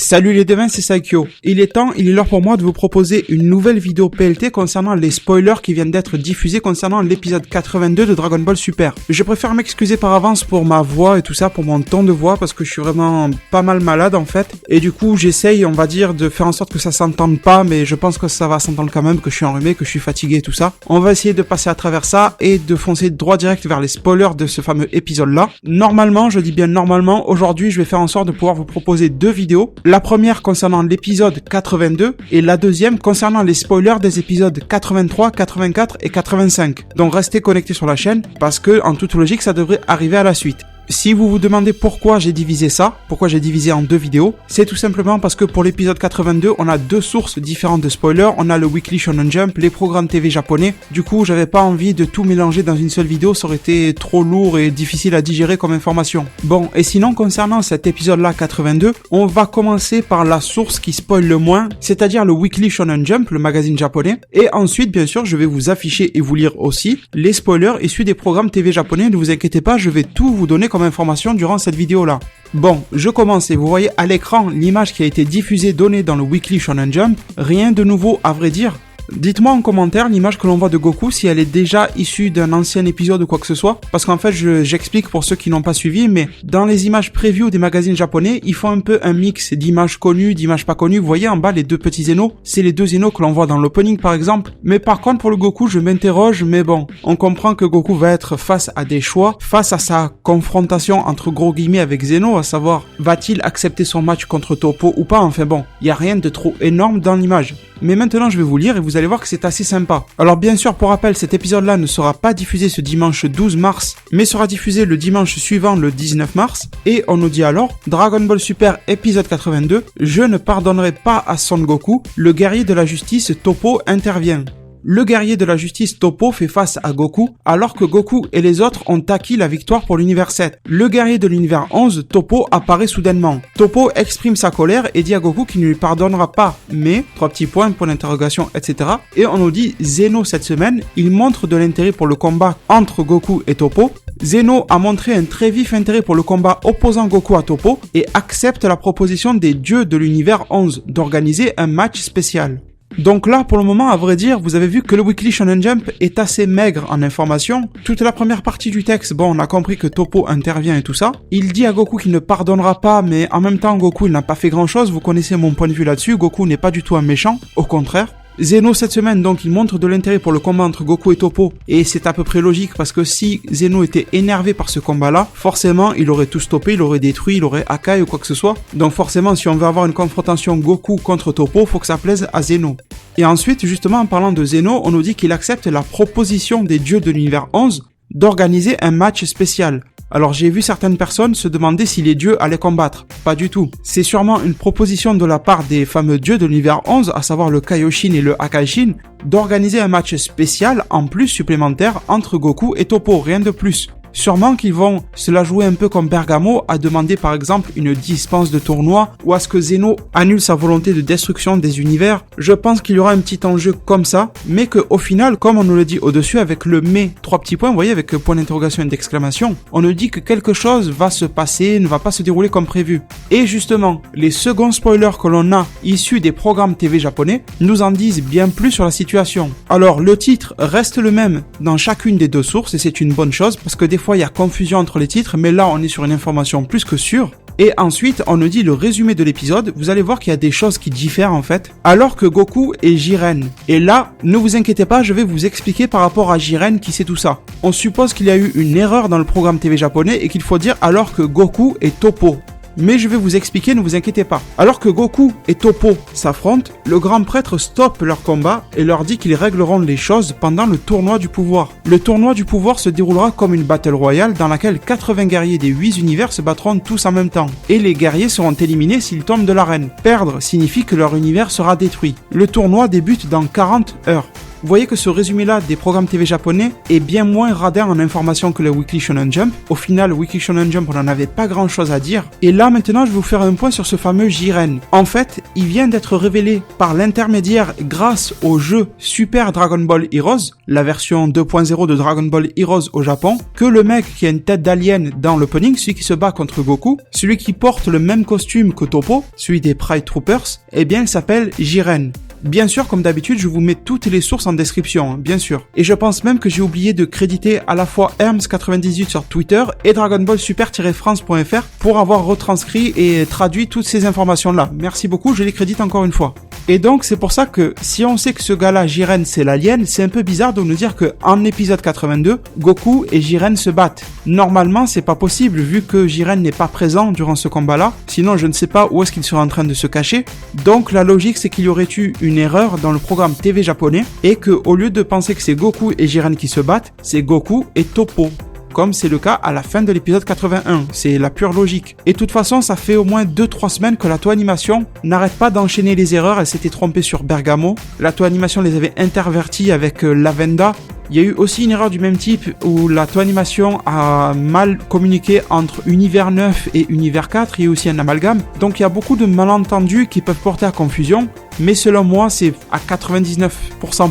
Salut les devins, c'est Saikyo. Il est l'heure pour moi de vous proposer une nouvelle vidéo PLT concernant les spoilers qui viennent d'être diffusés concernant l'épisode 82 de Dragon Ball Super. Je préfère m'excuser par avance pour ma voix et tout ça, pour mon ton de voix, parce que je suis vraiment pas mal malade en fait. Et du coup, j'essaye, on va dire, de faire en sorte que ça s'entende pas, mais je pense que ça va s'entendre quand même, que je suis enrhumé, que je suis fatigué et tout ça. On va essayer de passer à travers ça et de foncer droit direct vers les spoilers de ce fameux épisode-là. Normalement, je dis bien normalement, aujourd'hui, je vais faire en sorte de pouvoir vous proposer deux vidéos. La première concernant l'épisode 82 et la deuxième concernant les spoilers des épisodes 83, 84 et 85. Donc restez connectés sur la chaîne parce que en toute logique ça devrait arriver à la suite. Si vous vous demandez pourquoi j'ai divisé ça, pourquoi j'ai divisé en deux vidéos, c'est tout simplement parce que pour l'épisode 82, on a deux sources différentes de spoilers. On a le Weekly Shonen Jump, les programmes TV japonais. Du coup, j'avais pas envie de tout mélanger dans une seule vidéo, ça aurait été trop lourd et difficile à digérer comme information. Bon, et sinon, concernant cet épisode-là 82, on va commencer par la source qui spoil le moins, c'est-à-dire le Weekly Shonen Jump, le magazine japonais. Et ensuite, bien sûr, je vais vous afficher et vous lire aussi les spoilers issus des programmes TV japonais. Ne vous inquiétez pas, je vais tout vous donner comme information durant cette vidéo là. Bon, je commence et vous voyez à l'écran l'image qui a été diffusée donnée dans le Weekly Shonen Jump. Rien de nouveau à vrai dire. Dites-moi en commentaire l'image que l'on voit de Goku, si elle est déjà issue d'un ancien épisode ou quoi que ce soit. Parce qu'en fait, j'explique pour ceux qui n'ont pas suivi, mais dans les images preview des magazines japonais, ils font un peu un mix d'images connues, d'images pas connues. Vous voyez en bas les deux petits Zeno, c'est les deux Zeno que l'on voit dans l'opening par exemple. Mais par contre pour le Goku, je m'interroge, mais bon, on comprend que Goku va être face à des choix, face à sa confrontation entre gros guillemets avec Zeno, à savoir, va-t-il accepter son match contre Toppo ou pas? Enfin bon, il y a rien de trop énorme dans l'image. Mais maintenant je vais vous lire et vous allez voir que c'est assez sympa. Alors bien sûr, pour rappel, cet épisode-là ne sera pas diffusé ce dimanche 12 mars, mais sera diffusé le dimanche suivant, le 19 mars. Et on nous dit alors, Dragon Ball Super épisode 82, je ne pardonnerai pas à Son Goku, le guerrier de la justice Toppo intervient. Le guerrier de la justice Toppo fait face à Goku, alors que Goku et les autres ont acquis la victoire pour l'univers 7. Le guerrier de l'univers 11, Toppo, apparaît soudainement. Toppo exprime sa colère et dit à Goku qu'il ne lui pardonnera pas, mais, 3 petits points, point d'interrogation, etc. Et on nous dit, Zeno cette semaine, il montre de l'intérêt pour le combat entre Goku et Toppo. Zeno a montré un très vif intérêt pour le combat opposant Goku à Toppo et accepte la proposition des dieux de l'univers 11 d'organiser un match spécial. Donc là, pour le moment, à vrai dire, vous avez vu que le Weekly Shonen Jump est assez maigre en information. Toute la première partie du texte, bon, on a compris que Toppo intervient et tout ça. Il dit à Goku qu'il ne pardonnera pas, mais en même temps, Goku, il n'a pas fait grand-chose. Vous connaissez mon point de vue là-dessus. Goku n'est pas du tout un méchant, au contraire. Zeno cette semaine, donc, il montre de l'intérêt pour le combat entre Goku et Toppo, et c'est à peu près logique parce que si Zeno était énervé par ce combat-là, forcément, il aurait tout stoppé, il aurait détruit, il aurait Akai ou quoi que ce soit. Donc forcément, si on veut avoir une confrontation Goku contre Toppo, faut que ça plaise à Zeno. Et ensuite, justement, en parlant de Zeno, on nous dit qu'il accepte la proposition des dieux de l'univers 11 d'organiser un match spécial. Alors j'ai vu certaines personnes se demander si les dieux allaient combattre. Pas du tout. C'est sûrement une proposition de la part des fameux dieux de l'univers 11, à savoir le Kaioshin et le Akaishin, d'organiser un match spécial en plus supplémentaire entre Goku et Toppo, rien de plus. Sûrement qu'ils vont se la jouer un peu comme Bergamo, à demander par exemple une dispense de tournoi ou à ce que Zeno annule sa volonté de destruction des univers. Je pense qu'il y aura un petit enjeu comme ça, mais qu'au final, comme on nous le dit au-dessus avec le mais, 3 petits points, vous voyez, avec point d'interrogation et d'exclamation, on nous dit que quelque chose va se passer, ne va pas se dérouler comme prévu. Et justement, les seconds spoilers que l'on a issus des programmes TV japonais nous en disent bien plus sur la situation. Alors le titre reste le même dans chacune des deux sources et c'est une bonne chose parce que des fois il y a confusion entre les titres, mais là on est sur une information plus que sûre. Et ensuite on nous dit le résumé de l'épisode, vous allez voir qu'il y a des choses qui diffèrent en fait, alors que Goku est Jiren. Et là, ne vous inquiétez pas, je vais vous expliquer par rapport à Jiren qui sait tout ça. On suppose qu'il y a eu une erreur dans le programme TV japonais et qu'il faut dire alors que Goku est Toppo. Mais je vais vous expliquer, ne vous inquiétez pas. Alors que Goku et Toppo s'affrontent, le grand prêtre stoppe leur combat et leur dit qu'ils régleront les choses pendant le tournoi du pouvoir. Le tournoi du pouvoir se déroulera comme une battle royale dans laquelle 80 guerriers des 8 univers se battront tous en même temps. Et les guerriers seront éliminés s'ils tombent de l'arène. Perdre signifie que leur univers sera détruit. Le tournoi débute dans 40 heures. Vous voyez que ce résumé-là des programmes TV japonais est bien moins radin en information que le Weekly Shonen Jump. Au final, le Weekly Shonen Jump, on n'en avait pas grand-chose à dire. Et là, maintenant, je vais vous faire un point sur ce fameux Jiren. En fait, il vient d'être révélé par l'intermédiaire grâce au jeu Super Dragon Ball Heroes, la version 2.0 de Dragon Ball Heroes au Japon, que le mec qui a une tête d'alien dans l'opening, celui qui se bat contre Goku, celui qui porte le même costume que Toppo, celui des Pride Troopers, eh bien, il s'appelle Jiren. Bien sûr, comme d'habitude, je vous mets toutes les sources en description, bien sûr. Et je pense même que j'ai oublié de créditer à la fois Herms98 sur Twitter et Dragon Ball Super-France.fr pour avoir retranscrit et traduit toutes ces informations-là. Merci beaucoup, je les crédite encore une fois. Et donc, c'est pour ça que si on sait que ce gars-là, Jiren, c'est l'alien, c'est un peu bizarre de nous dire que en épisode 82, Goku et Jiren se battent. Normalement, c'est pas possible vu que Jiren n'est pas présent durant ce combat-là. Sinon, je ne sais pas où est-ce qu'il serait en train de se cacher. Donc, la logique, c'est qu'il y aurait eu une erreur dans le programme TV japonais et que au lieu de penser que c'est Goku et Jiren qui se battent, c'est Goku et Toppo. Comme c'est le cas à la fin de l'épisode 81, c'est la pure logique. Et de toute façon, ça fait au moins 2-3 semaines que la Toei Animation n'arrête pas d'enchaîner les erreurs. Elle s'était trompée sur Bergamo, la Toei Animation les avait interverties avec Lavenda. Il y a eu aussi une erreur du même type où la Toei Animation a mal communiqué entre Univers 9 et Univers 4, il y a aussi un amalgame. Donc il y a beaucoup de malentendus qui peuvent porter à confusion, mais selon moi c'est à 99%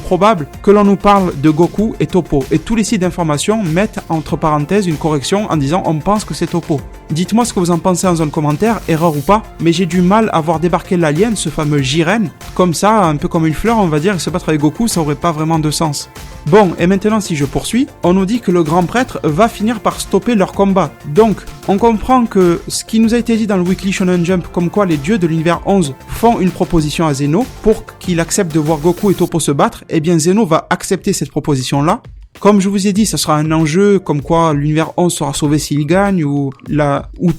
probable que l'on nous parle de Goku et Toppo. Et tous les sites d'information mettent entre parenthèses une correction en disant on pense que c'est Toppo. Dites-moi ce que vous en pensez en zone commentaire, erreur ou pas, mais j'ai du mal à voir débarquer l'alien, ce fameux Jiren, comme ça, un peu comme une fleur on va dire, et se battre avec Goku, ça aurait pas vraiment de sens. Bon, et maintenant si je poursuis, on nous dit que le grand prêtre va finir par stopper leur combat. Donc, on comprend que ce qui nous a été dit dans le Weekly Shonen Jump, comme quoi les dieux de l'univers 11 font une proposition à Zeno pour qu'il accepte de voir Goku et Toppo se battre, eh bien Zeno va accepter cette proposition-là. Comme je vous ai dit, ça sera un enjeu comme quoi l'univers 11 sera sauvé s'il gagne ou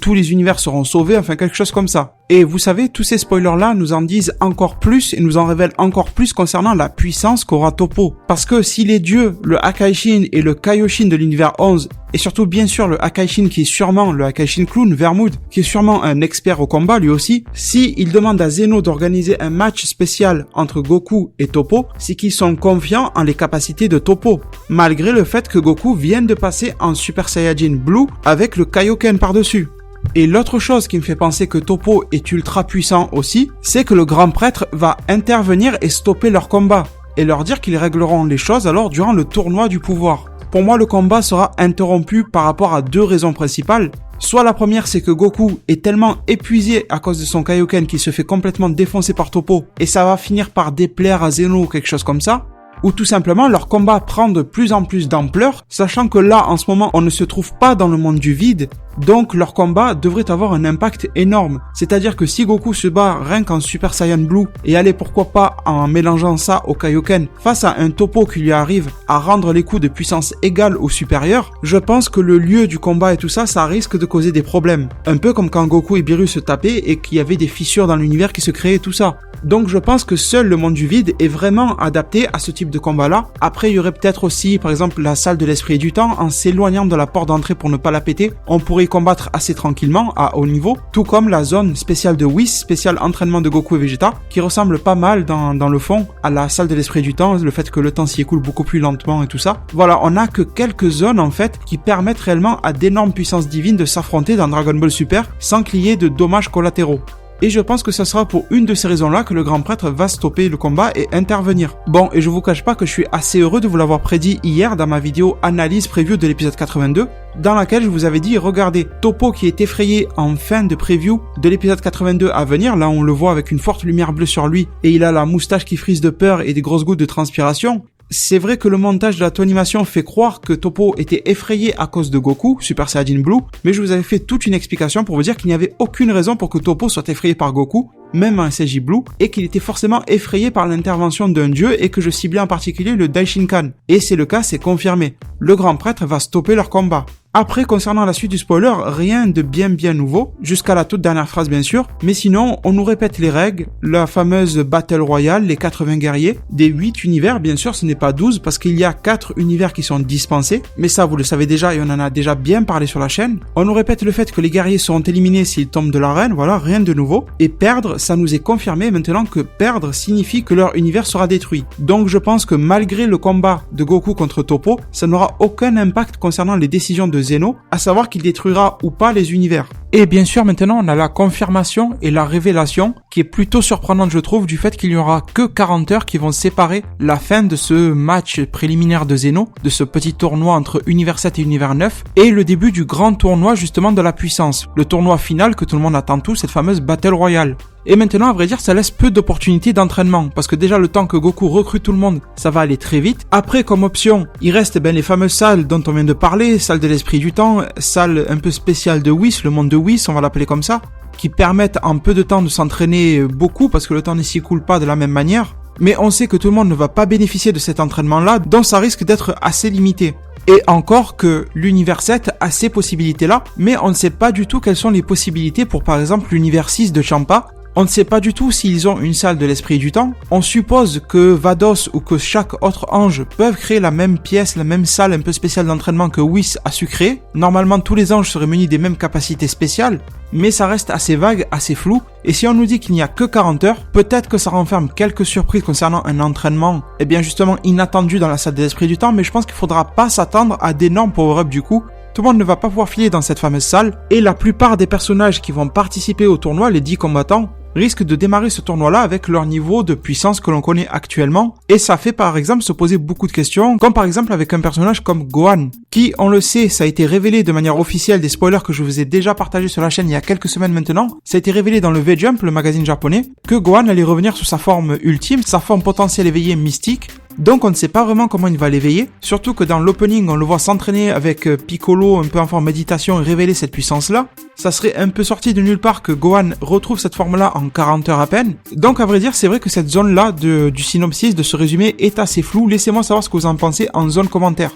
tous les univers seront sauvés, enfin quelque chose comme ça. Et vous savez, tous ces spoilers-là nous en disent encore plus et nous en révèlent encore plus concernant la puissance qu'aura Toppo. Parce que si les dieux, le Hakaishin et le Kaioshin de l'univers 11, et surtout bien sûr le Hakaishin qui est sûrement le Hakaishin Clown, Vermood, qui est sûrement un expert au combat lui aussi, si il demande à Zeno d'organiser un match spécial entre Goku et Toppo, c'est qu'ils sont confiants en les capacités de Toppo, malgré le fait que Goku vienne de passer en Super Saiyajin Blue avec le Kaioken par-dessus. Et l'autre chose qui me fait penser que Toppo est ultra puissant aussi, c'est que le grand prêtre va intervenir et stopper leur combat, et leur dire qu'ils régleront les choses alors durant le tournoi du pouvoir. Pour moi, le combat sera interrompu par rapport à deux raisons principales. Soit la première, c'est que Goku est tellement épuisé à cause de son Kaioken qu'il se fait complètement défoncer par Toppo, et ça va finir par déplaire à Zeno ou quelque chose comme ça. Ou tout simplement leur combat prend de plus en plus d'ampleur, sachant que là, en ce moment, on ne se trouve pas dans le monde du vide, donc leur combat devrait avoir un impact énorme. C'est-à-dire que si Goku se bat rien qu'en Super Saiyan Blue, et allez pourquoi pas en mélangeant ça au Kaioken, face à un Toppo qui lui arrive à rendre les coups de puissance égale ou supérieure, je pense que le lieu du combat et tout ça, ça risque de causer des problèmes. Un peu comme quand Goku et Beerus se tapaient et qu'il y avait des fissures dans l'univers qui se créaient et tout ça. Donc je pense que seul le monde du vide est vraiment adapté à ce type de combat-là. Après, il y aurait peut-être aussi, par exemple, la salle de l'esprit et du temps, en s'éloignant de la porte d'entrée pour ne pas la péter, on pourrait combattre assez tranquillement, à haut niveau, tout comme la zone spéciale de Whis, spéciale entraînement de Goku et Vegeta, qui ressemble pas mal dans le fond à la salle de l'esprit et du temps, le fait que le temps s'y écoule beaucoup plus lentement et tout ça. Voilà, on a que quelques zones en fait qui permettent réellement à d'énormes puissances divines de s'affronter dans Dragon Ball Super sans qu'il y ait de dommages collatéraux. Et je pense que ce sera pour une de ces raisons-là que le grand prêtre va stopper le combat et intervenir. Bon, et je vous cache pas que je suis assez heureux de vous l'avoir prédit hier dans ma vidéo analyse preview de l'épisode 82, dans laquelle je vous avais dit, regardez, Toppo qui est effrayé en fin de preview de l'épisode 82 à venir, là on le voit avec une forte lumière bleue sur lui, et il a la moustache qui frise de peur et des grosses gouttes de transpiration. C'est vrai que le montage de la Toei Animation fait croire que Toppo était effrayé à cause de Goku, Super Saiyajin Blue, mais je vous avais fait toute une explication pour vous dire qu'il n'y avait aucune raison pour que Toppo soit effrayé par Goku, même en SJ Blue, et qu'il était forcément effrayé par l'intervention d'un dieu et que je ciblais en particulier le Daishinkan. Et c'est le cas, c'est confirmé. Le grand prêtre va stopper leur combat. Après, concernant la suite du spoiler, rien de bien nouveau, jusqu'à la toute dernière phrase bien sûr, mais sinon, on nous répète les règles, la fameuse Battle Royale, les 80 guerriers, des 8 univers, bien sûr, ce n'est pas 12, parce qu'il y a 4 univers qui sont dispensés, mais ça, vous le savez déjà, et on en a déjà bien parlé sur la chaîne. On nous répète le fait que les guerriers seront éliminés s'ils tombent de l'arène, voilà, rien de nouveau, et perdre, ça nous est confirmé maintenant que perdre signifie que leur univers sera détruit. Donc je pense que malgré le combat de Goku contre Toppo, ça n'aura aucun impact concernant les décisions de Zeno, à savoir qu'il détruira ou pas les univers. Et bien sûr, maintenant, on a la confirmation et la révélation qui est plutôt surprenante, je trouve, du fait qu'il n'y aura que 40 heures qui vont séparer la fin de ce match préliminaire de Zeno, de ce petit tournoi entre Univers 7 et Univers 9, et le début du grand tournoi, justement, de la puissance. Le tournoi final que tout le monde attend tous, cette fameuse Battle Royale. Et maintenant, à vrai dire, ça laisse peu d'opportunités d'entraînement, parce que déjà, le temps que Goku recrute tout le monde, ça va aller très vite. Après, comme option, il reste les fameuses salles dont on vient de parler, salle de l'esprit du temps, salle un peu spéciale de Whis, le monde de Whis, on va l'appeler comme ça, qui permettent en peu de temps de s'entraîner beaucoup, parce que le temps ne s'écoule pas de la même manière. Mais on sait que tout le monde ne va pas bénéficier de cet entraînement-là, donc ça risque d'être assez limité. Et encore que l'univers 7 a ces possibilités-là, mais on ne sait pas du tout quelles sont les possibilités pour par exemple l'univers 6 de Champa. On ne sait pas du tout s'ils ont une salle de l'esprit du temps. On suppose que Vados ou que chaque autre ange peuvent créer la même pièce, la même salle un peu spéciale d'entraînement que Whis a su créer. Normalement, tous les anges seraient munis des mêmes capacités spéciales, mais ça reste assez vague, assez flou. Et si on nous dit qu'il n'y a que 40 heures, peut-être que ça renferme quelques surprises concernant un entraînement, justement inattendu dans la salle de l'esprit du temps, mais je pense qu'il faudra pas s'attendre à d'énormes power-ups du coup. Tout le monde ne va pas pouvoir filer dans cette fameuse salle, et la plupart des personnages qui vont participer au tournoi, les 10 combattants, risquent de démarrer ce tournoi-là avec leur niveau de puissance que l'on connaît actuellement, et ça fait par exemple se poser beaucoup de questions, comme par exemple avec un personnage comme Gohan, qui, on le sait, ça a été révélé de manière officielle des spoilers que je vous ai déjà partagé sur la chaîne il y a quelques semaines maintenant, ça a été révélé dans le V-Jump, le magazine japonais, que Gohan allait revenir sous sa forme ultime, sa forme potentielle éveillée mystique. Donc on ne sait pas vraiment comment il va l'éveiller, surtout que dans l'opening on le voit s'entraîner avec Piccolo un peu en forme méditation et révéler cette puissance-là. Ça serait un peu sorti de nulle part que Gohan retrouve cette forme-là en 40 heures à peine. Donc à vrai dire, c'est vrai que cette zone-là du synopsis, de ce résumé, est assez floue. Laissez-moi savoir ce que vous en pensez en zone commentaire.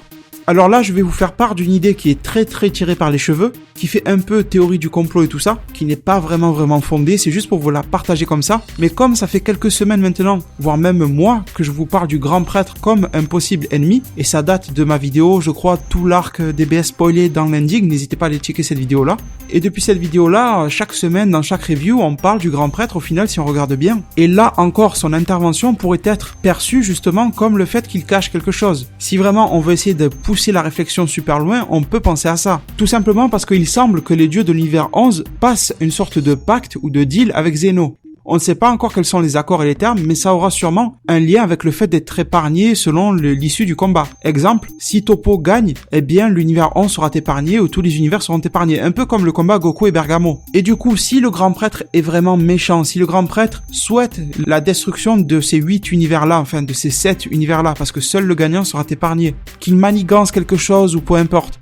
Alors là, je vais vous faire part d'une idée qui est très tirée par les cheveux, qui fait un peu théorie du complot et tout ça, qui n'est pas vraiment fondée, c'est juste pour vous la partager comme ça. Mais comme ça fait quelques semaines maintenant, voire même mois, que je vous parle du grand prêtre comme un possible ennemi, et ça date de ma vidéo, je crois, tout l'arc DBS spoilé dans l'ending, n'hésitez pas à aller checker cette vidéo-là. Et depuis cette vidéo-là, chaque semaine, dans chaque review, on parle du grand prêtre au final si on regarde bien. Et là encore, son intervention pourrait être perçue justement comme le fait qu'il cache quelque chose. Si vraiment on veut essayer de pousser la réflexion super loin, on peut penser à ça. Tout simplement parce qu'il semble que les dieux de l'univers 11 passent une sorte de pacte ou de deal avec Zeno. On ne sait pas encore quels sont les accords et les termes, mais ça aura sûrement un lien avec le fait d'être épargné selon l'issue du combat. Exemple, si Toppo gagne, l'univers 11 sera épargné ou tous les univers seront épargnés, un peu comme le combat Goku et Bergamo. Et du coup, si le grand prêtre est vraiment méchant, si le grand prêtre souhaite la destruction de ces 8 univers-là, enfin de ces 7 univers-là, parce que seul le gagnant sera épargné, qu'il manigance quelque chose ou peu importe,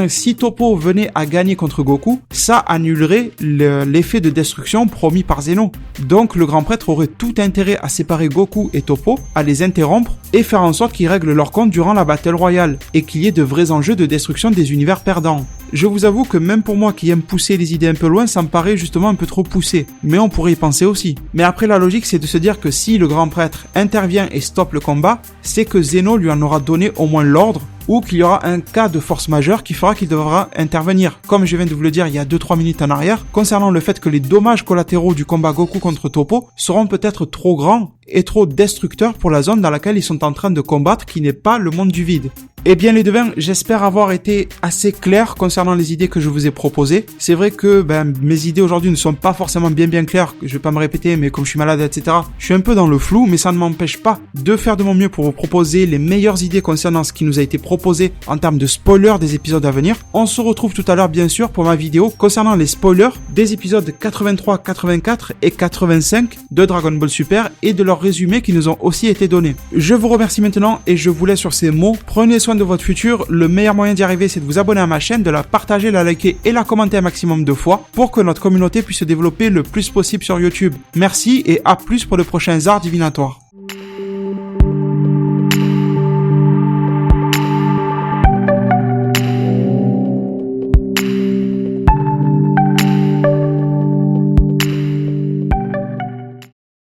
si Toppo venait à gagner contre Goku, ça annulerait l'effet de destruction promis par Zeno. Donc le grand prêtre aurait tout intérêt à séparer Goku et Toppo, à les interrompre et faire en sorte qu'ils règlent leur compte durant la Battle Royale et qu'il y ait de vrais enjeux de destruction des univers perdants. Je vous avoue que même pour moi qui aime pousser les idées un peu loin, ça me paraît justement un peu trop poussé, mais on pourrait y penser aussi. Mais après la logique c'est de se dire que si le grand prêtre intervient et stoppe le combat, c'est que Zeno lui en aura donné au moins l'ordre, ou qu'il y aura un cas de force majeure qui fera qu'il devra intervenir. Comme je viens de vous le dire il y a 2-3 minutes en arrière, concernant le fait que les dommages collatéraux du combat Goku contre Toppo seront peut-être trop grands et trop destructeurs pour la zone dans laquelle ils sont en train de combattre, qui n'est pas le monde du vide. Eh bien les devins, j'espère avoir été assez clair concernant les idées que je vous ai proposées. C'est vrai que mes idées aujourd'hui ne sont pas forcément bien claires, je vais pas me répéter, mais comme je suis malade, etc., je suis un peu dans le flou, mais ça ne m'empêche pas de faire de mon mieux pour vous proposer les meilleures idées concernant ce qui nous a été proposé en termes de spoilers des épisodes à venir. On se retrouve tout à l'heure bien sûr pour ma vidéo concernant les spoilers des épisodes 83, 84 et 85 de Dragon Ball Super et de leurs résumés qui nous ont aussi été donnés. Je vous remercie maintenant et je vous laisse sur ces mots. Prenez soin de votre futur. Le meilleur moyen d'y arriver, c'est de vous abonner à ma chaîne, de la partager, la liker et la commenter un maximum de fois pour que notre communauté puisse se développer le plus possible sur YouTube. Merci et à plus pour de prochains arts divinatoires.